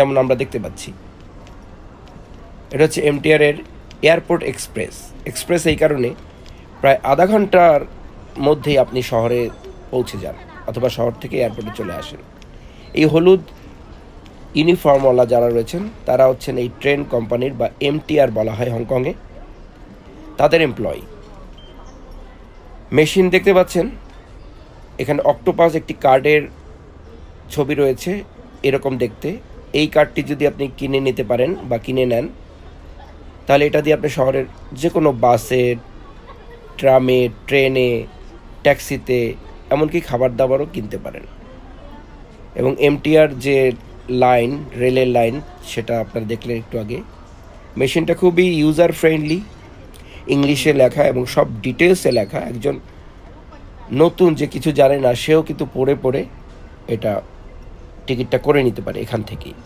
যেমন আমরা দেখতে পাচ্ছি। এটা হচ্ছে এমটিআর এর এয়ারপোর্ট এক্সপ্রেস এই কারণে প্রায় আধা ঘন্টার মধ্যেই আপনি শহরে পৌঁছে যান অথবা শহর থেকে এয়ারপোর্টে চলে আসেন। এই হলুদ ইউনিফর্মওয়ালা যারা রয়েছেন তারা হচ্ছেন এই ট্রেন কোম্পানির বা এমটিআর বলা হয় হংকংয়ে, তাদের এমপ্লয়ি। মেশিন দেখতে পাচ্ছেন, এখানে অক্টোপাস একটি কার্ডের ছবি রয়েছে এরকম দেখতে। এই কার্ডটি যদি আপনি কিনে নিতে পারেন বা কিনে নেন, তাহলে এটা দিয়ে আপনি শহরের যে কোনো বাসে, ট্রামে, ট্রেনে, ট্যাক্সিতে, এমনকি খাবার দাবারও কিনতে পারেন। এবং এমটিআর যে লাইন, রেলের লাইন, সেটা আপনারা দেখলেন একটু আগে। মেশিনটা খুবই ইউজার ফ্রেন্ডলি, ইংলিশে লেখা এবং সব ডিটেলসে লেখা। একজন নতুন যে কিছু জানে না সেও কিন্তু পড়ে এটা টিকিটটা করে নিতে পারে এখান থেকেই।